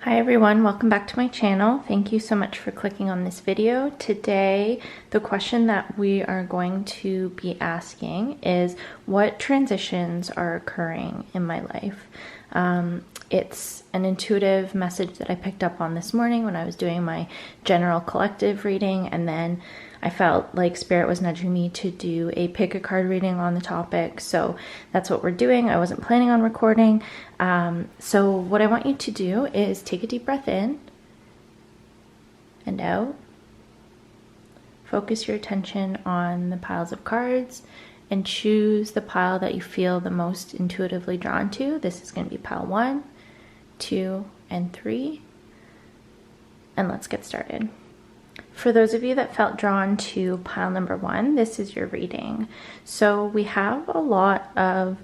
Hi everyone, welcome back to my channel. Thank you so much for clicking on this video. Today, the question that we are going to be asking is what transitions are occurring in my life? It's an intuitive message that I picked up on this morning when I was doing my general collective reading, and then I felt like Spirit was nudging me to do a pick a card reading on the topic. So that's what we're doing. I wasn't planning on recording. So what I want you to do is take a deep breath in and out. Focus your attention on the piles of cards and choose the pile that you feel the most intuitively drawn to. This is going to be pile 1, 2, and 3. And let's get started. For those of you that felt drawn to pile number 1, this is your reading. So we have a lot of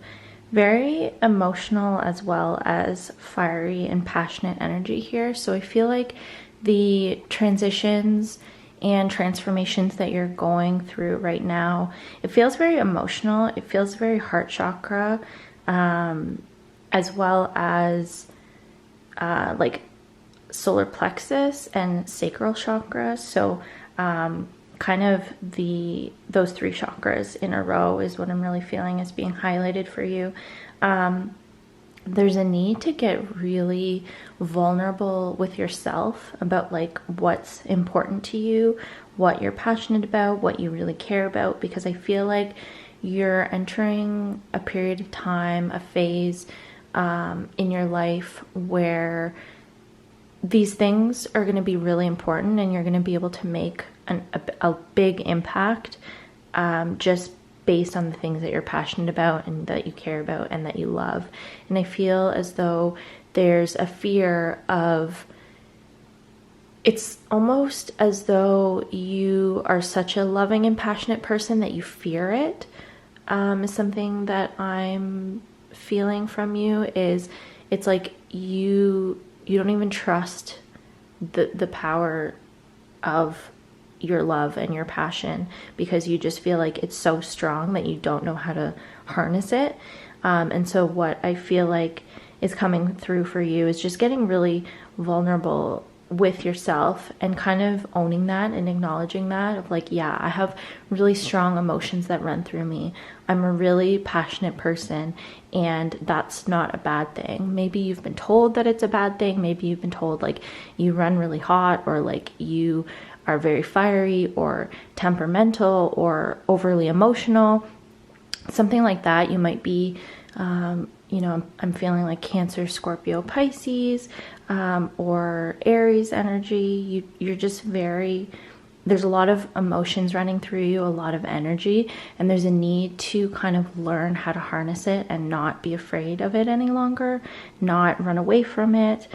very emotional as well as fiery and passionate energy here. So I feel like the transitions and transformations that you're going through right now, it feels very emotional. It feels very heart chakra, as well as like solar plexus and sacral chakra. So kind of those 3 chakras in a row is what I'm really feeling is being highlighted for you. There's a need to get really vulnerable with yourself about like what's important to you, what you're passionate about, what you really care about, because I feel like you're entering a period of time, a phase in your life where these things are going to be really important, and you're going to be able to make a big impact just based on the things that you're passionate about and that you care about and that you love. And I feel as though there's a fear of, it's almost as though you are such a loving and passionate person that you fear it, is something that I'm feeling from you. Is it's like you don't even trust the power of your love and your passion, because you just feel like it's so strong that you don't know how to harness it. And so what I feel like is coming through for you is just getting really vulnerable with yourself and kind of owning that and acknowledging that of like, yeah, I have really strong emotions that run through me. I'm a really passionate person, and that's not a bad thing. Maybe you've been told that it's a bad thing. Maybe you've been told like you run really hot, or like you are very fiery or temperamental or overly emotional, something like that. You might be, I'm feeling like Cancer, Scorpio, Pisces, or Aries energy. You're just there's a lot of emotions running through you, a lot of energy, and there's a need to kind of learn how to harness it and not be afraid of it any longer, not run away from it.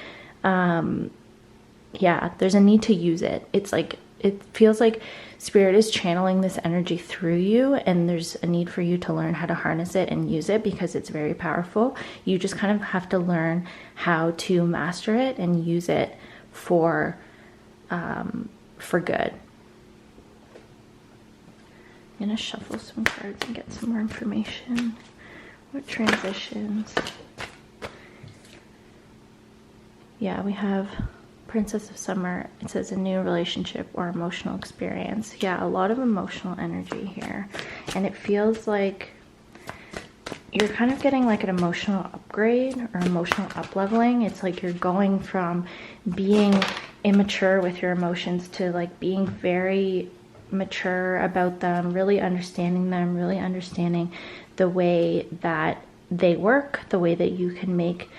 Yeah, there's a need to use it. It's like, it feels like Spirit is channeling this energy through you, and there's a need for you to learn how to harness it and use it because it's very powerful. You just kind of have to learn how to master it and use it for good. I'm gonna shuffle some cards and get some more information. What transitions? Yeah, we have Princess of Summer. It says a new relationship or emotional experience. Yeah, a lot of emotional energy here. And it feels like you're kind of getting like an emotional upgrade or emotional up-leveling. It's like you're going from being immature with your emotions to like being very mature about them, really understanding them, really understanding the way that they work, the way that you can make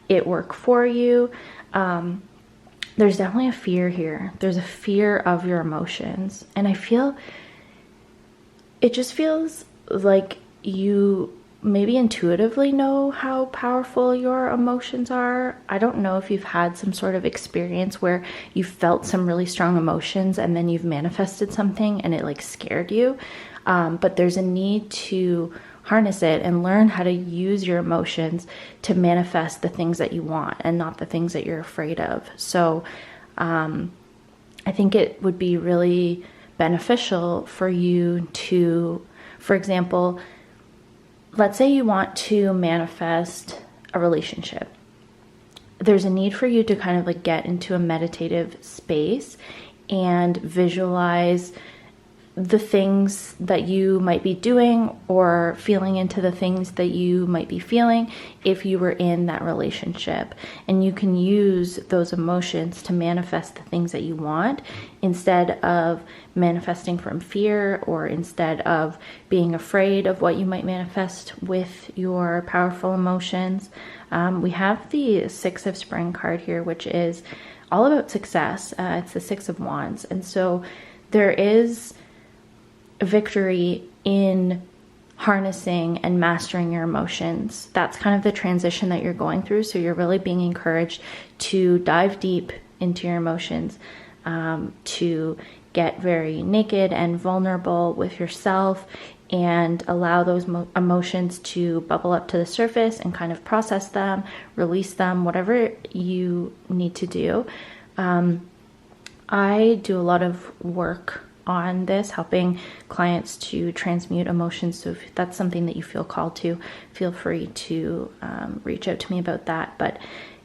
it work for you. There's definitely a fear here. There's a fear of your emotions. And I feel, it just feels like you maybe intuitively know how powerful your emotions are. I don't know if you've had some sort of experience where you felt some really strong emotions and then you've manifested something and it like scared you. But there's a need to harness it and learn how to use your emotions to manifest the things that you want and not the things that you're afraid of. So I think it would be really beneficial for you to, for example, let's say you want to manifest a relationship. there's a need for you to kind of like get into a meditative space and visualize the things that you might be doing, or feeling into the things that you might be feeling if you were in that relationship. And you can use those emotions to manifest the things that you want, instead of manifesting from fear, or instead of being afraid of what you might manifest with your powerful emotions. We have the Six of Spring card here, which is all about success. It's the Six of Wands. And so there is victory in harnessing and mastering your emotions. That's kind of the transition that you're going through. So you're really being encouraged to dive deep into your emotions, to get very naked and vulnerable with yourself, and allow those emotions to bubble up to the surface and kind of process them, release them, whatever you need to do. I do a lot of work on this, helping clients to transmute emotions. So if that's something that you feel called to, feel free to reach out to me about that. But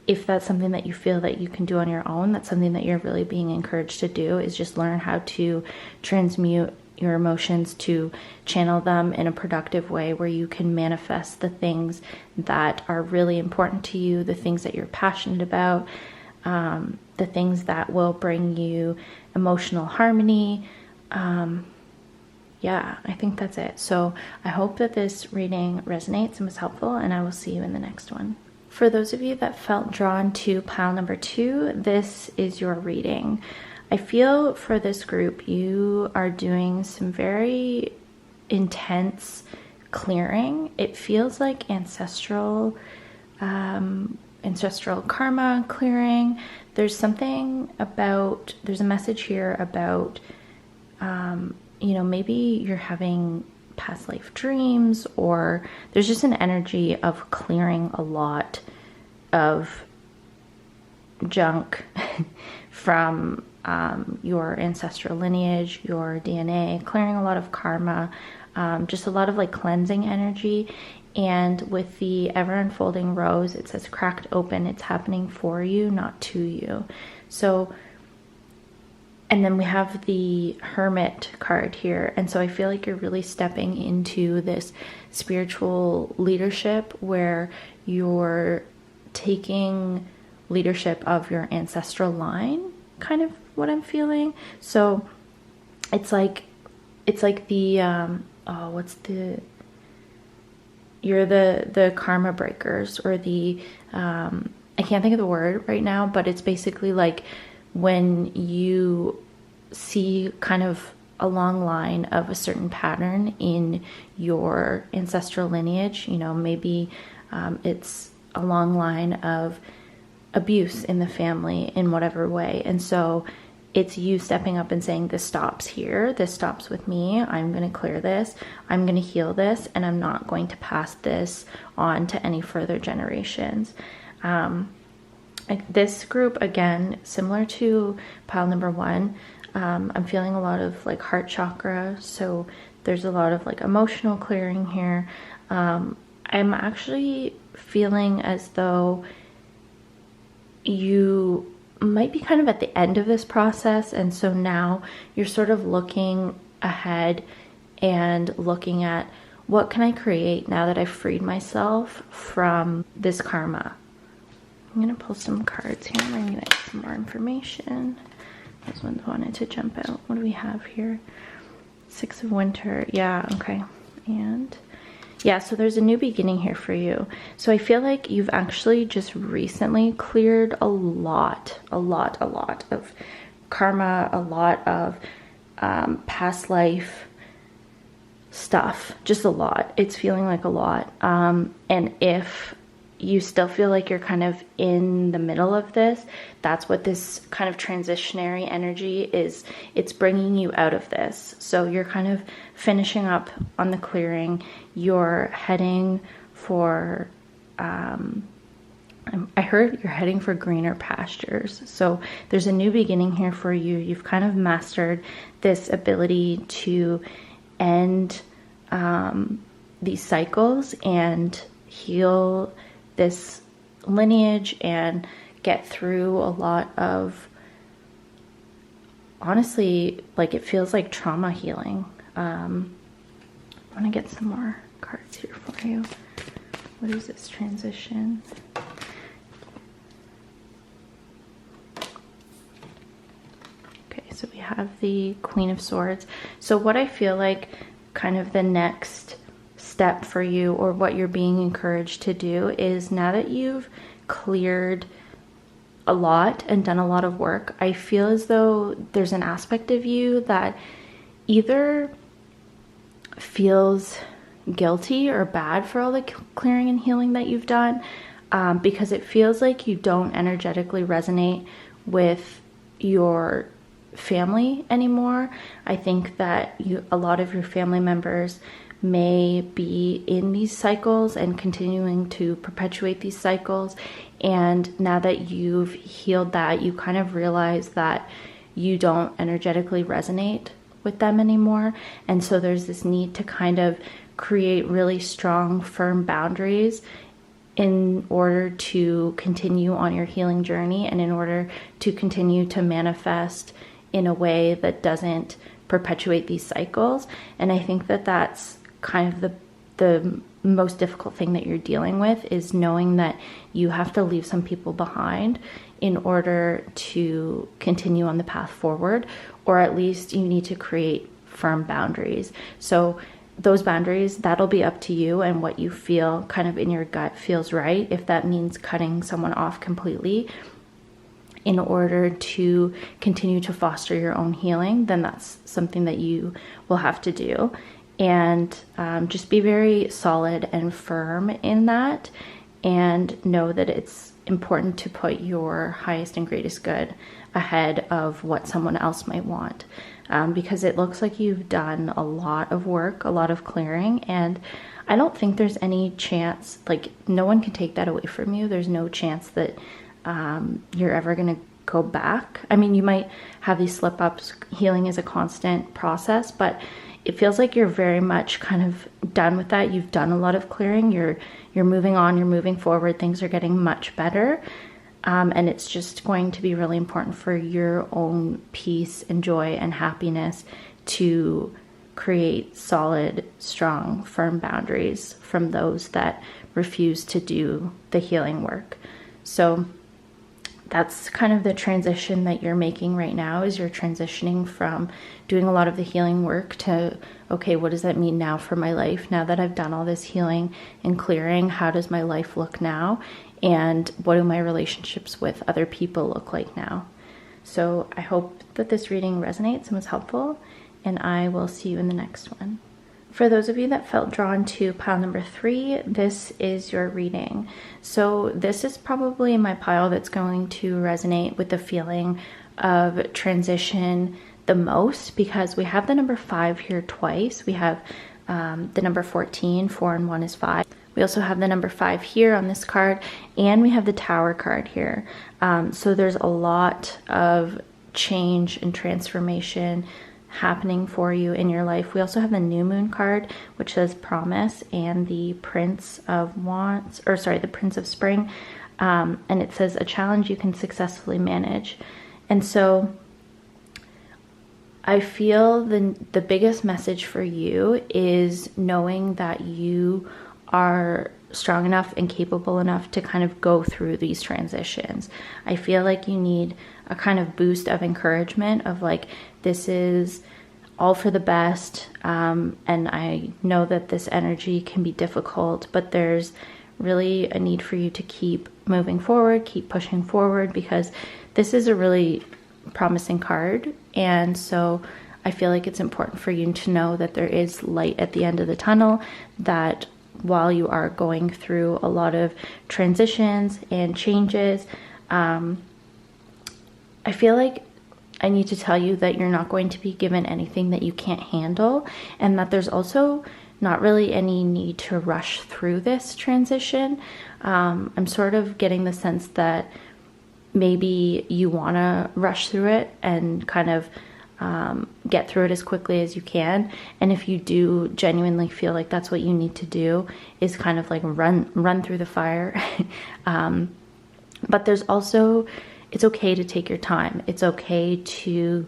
if that's something that you feel that you can do on your own, that's something that you're really being encouraged to do, is just learn how to transmute your emotions, to channel them in a productive way where you can manifest the things that are really important to you, the things that you're passionate about, the things that will bring you emotional harmony. Yeah, I think that's it. So I hope that this reading resonates and was helpful, and I will see you in the next one. For those of you that felt drawn to pile number 2, this is your reading. I feel for this group, you are doing some very intense clearing. It feels like ancestral karma clearing. There's something about, there's a message here about, maybe you're having past life dreams, or there's just an energy of clearing a lot of junk from your ancestral lineage, your DNA, clearing a lot of karma, just a lot of like cleansing energy. And with the ever unfolding rose, it says cracked open. It's happening for you, not to you. So, and then we have the Hermit card here. And so I feel like you're really stepping into this spiritual leadership where you're taking leadership of your ancestral line, kind of what I'm feeling. So it's like the, you're the karma breakers, or the, I can't think of the word right now, but it's basically like when you see kind of a long line of a certain pattern in your ancestral lineage, maybe it's a long line of abuse in the family in whatever way. And so it's you stepping up and saying, this stops here. This stops with me. I'm going to clear this. I'm going to heal this. And I'm not going to pass this on to any further generations. This group, again, similar to pile number 1, I'm feeling a lot of like heart chakra. So there's a lot of like emotional clearing here. I'm actually feeling as though you might be kind of at the end of this process, and so now you're sort of looking ahead and looking at, what can I create now that I've freed myself from this karma? I'm gonna pull some cards here. I'm gonna get some more information. Those ones wanted to jump out. What do we have here? Six of Winter. Yeah, okay. And yeah, so there's a new beginning here for you. So I feel like you've actually just recently cleared a lot of karma, a lot of past life stuff, just a lot. It's feeling like a lot. And if you still feel like you're kind of in the middle of this, that's what this kind of transitionary energy is. It's bringing you out of this. So you're kind of finishing up on the clearing. You're heading for, I heard you're heading for greener pastures. So there's a new beginning here for you. You've kind of mastered this ability to end these cycles and heal this lineage and get through a lot of, honestly, like it feels like trauma healing. I want to get some more cards here for you. What is this transition? Okay, so we have the Queen of Swords. So what I feel like kind of the next step for you, or what you're being encouraged to do, is now that you've cleared a lot and done a lot of work, I feel as though there's an aspect of you that either feels guilty or bad for all the clearing and healing that you've done, because it feels like you don't energetically resonate with your family anymore. I think that a lot of your family members may be in these cycles and continuing to perpetuate these cycles, and now that you've healed that, you kind of realize that you don't energetically resonate with them anymore. And so there's this need to kind of create really strong, firm boundaries in order to continue on your healing journey, and in order to continue to manifest in a way that doesn't perpetuate these cycles. And I think that that's kind of the most difficult thing that you're dealing with, is knowing that you have to leave some people behind in order to continue on the path forward, or at least you need to create firm boundaries. So those boundaries, that'll be up to you and what you feel kind of in your gut feels right. If that means cutting someone off completely in order to continue to foster your own healing, then that's something that you will have to do. And just be very solid and firm in that, and know that it's important to put your highest and greatest good ahead of what someone else might want, because it looks like you've done a lot of work, a lot of clearing, and I don't think there's any chance, like no one can take that away from you. There's no chance that you're ever going to go back. I mean, you might have these slip ups. Healing is a constant process, but it feels like you're very much kind of done with that. You've done a lot of clearing. You're moving on. You're moving forward. Things are getting much better. And it's just going to be really important for your own peace and joy and happiness to create solid, strong, firm boundaries from those that refuse to do the healing work. So that's kind of the transition that you're making right now, is you're transitioning from doing a lot of the healing work to, okay, what does that mean now for my life? Now that I've done all this healing and clearing, how does my life look now? And what do my relationships with other people look like now? So I hope that this reading resonates and was helpful, and I will see you in the next one. For those of you that felt drawn to pile number 3, this is your reading. So this is probably my pile that's going to resonate with the feeling of transition the most, because we have the number 5 here twice. We have the number 14, 4 and 1 is 5. We also have the number 5 here on this card, and we have the Tower card here. So there's a lot of change and transformation happening for you in your life. We also have the New Moon card, which says promise, and the Prince of Wands, or sorry, the Prince of Spring, and it says a challenge you can successfully manage. And so I feel the biggest message for you is knowing that you are strong enough and capable enough to kind of go through these transitions. I feel like you need a kind of boost of encouragement of like, this is all for the best, and I know that this energy can be difficult, but there's really a need for you to keep moving forward, keep pushing forward, because this is a really promising card. And so I feel like it's important for you to know that there is light at the end of the tunnel, that while you are going through a lot of transitions and changes, I feel like I need to tell you that you're not going to be given anything that you can't handle, and that there's also not really any need to rush through this transition. I'm sort of getting the sense that maybe you want to rush through it and kind of get through it as quickly as you can. And if you do genuinely feel like that's what you need to do, is kind of like run through the fire, But there's also, it's okay to take your time. It's okay to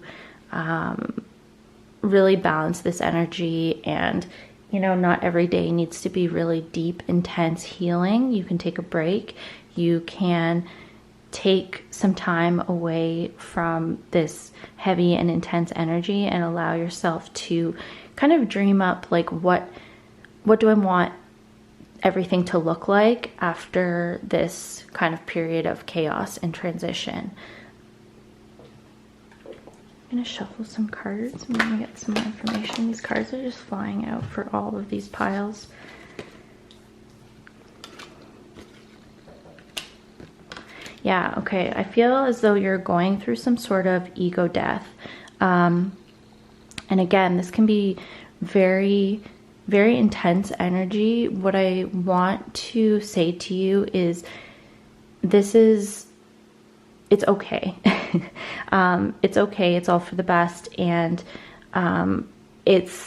really balance this energy, and not every day needs to be really deep, intense healing. You can take a break. You can take some time away from this heavy and intense energy and allow yourself to kind of dream up, like, what do I want everything to look like after this kind of period of chaos and transition. I'm going to shuffle some cards. I'm going to get some more information. These cards are just flying out for all of these piles. Yeah, okay. I feel as though you're going through some sort of ego death. And again, this can be very, very intense energy. What I want to say to you is it's okay. It's okay. It's all for the best. And it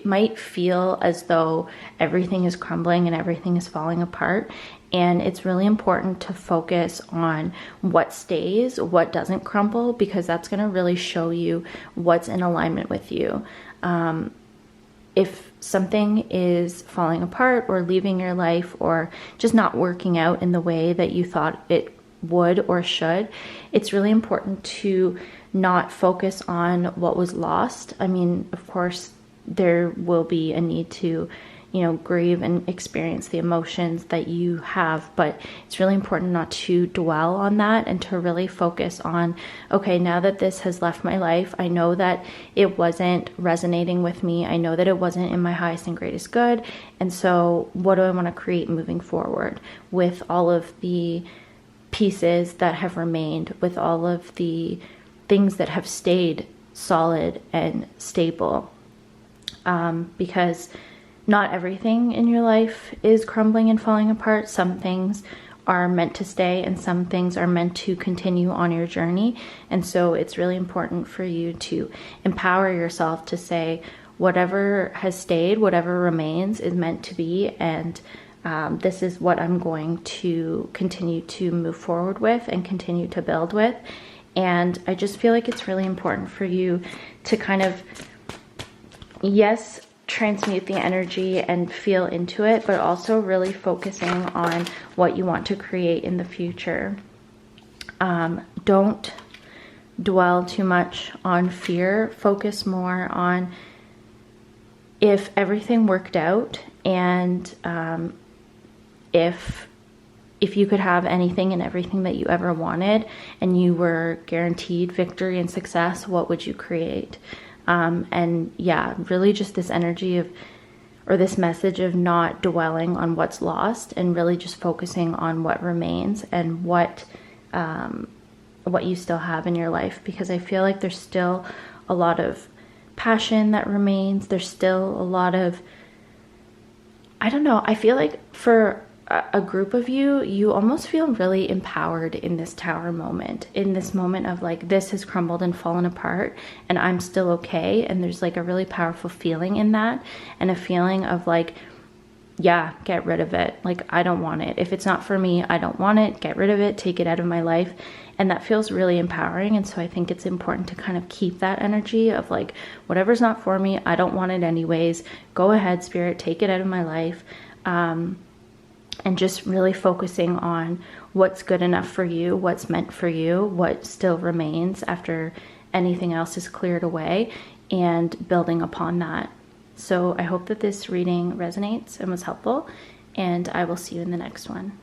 might feel as though everything is crumbling and everything is falling apart. And it's really important to focus on what stays, what doesn't crumble, because that's going to really show you what's in alignment with you. If something is falling apart or leaving your life or just not working out in the way that you thought it would or should, it's really important to not focus on what was lost. I mean, of course, there will be a need to, grieve and experience the emotions that you have, but it's really important not to dwell on that and to really focus on, okay, now that this has left my life, I know that it wasn't resonating with me. I know that it wasn't in my highest and greatest good. And so what do I want to create moving forward with all of the pieces that have remained, with all of the things that have stayed solid and stable? Because not everything in your life is crumbling and falling apart. Some things are meant to stay and some things are meant to continue on your journey. And so it's really important for you to empower yourself to say, whatever has stayed, whatever remains is meant to be. And this is what I'm going to continue to move forward with and continue to build with. And I just feel like it's really important for you to kind of, yes, transmute the energy and feel into it, but also really focusing on what you want to create in the future. Don't dwell too much on fear. Focus more on if everything worked out, and if you could have anything and everything that you ever wanted and you were guaranteed victory and success, what would you create? And yeah, really just this energy of, or this message of not dwelling on what's lost and really just focusing on what remains and what you still have in your life. Because I feel like there's still a lot of passion that remains. There's still a lot of, I don't know, I feel like for a group of you, you almost feel really empowered in this tower moment, in this moment of like, this has crumbled and fallen apart and I'm still okay. And there's like a really powerful feeling in that, and a feeling of like, yeah, get rid of it. Like, I don't want it. If it's not for me, I don't want it. Get rid of it, take it out of my life. And that feels really empowering. And so I think it's important to kind of keep that energy of like, whatever's not for me, I don't want it anyways. Go ahead, spirit, take it out of my life. And just really focusing on what's good enough for you, what's meant for you, what still remains after anything else is cleared away, and building upon that. So I hope that this reading resonates and was helpful, and I will see you in the next one.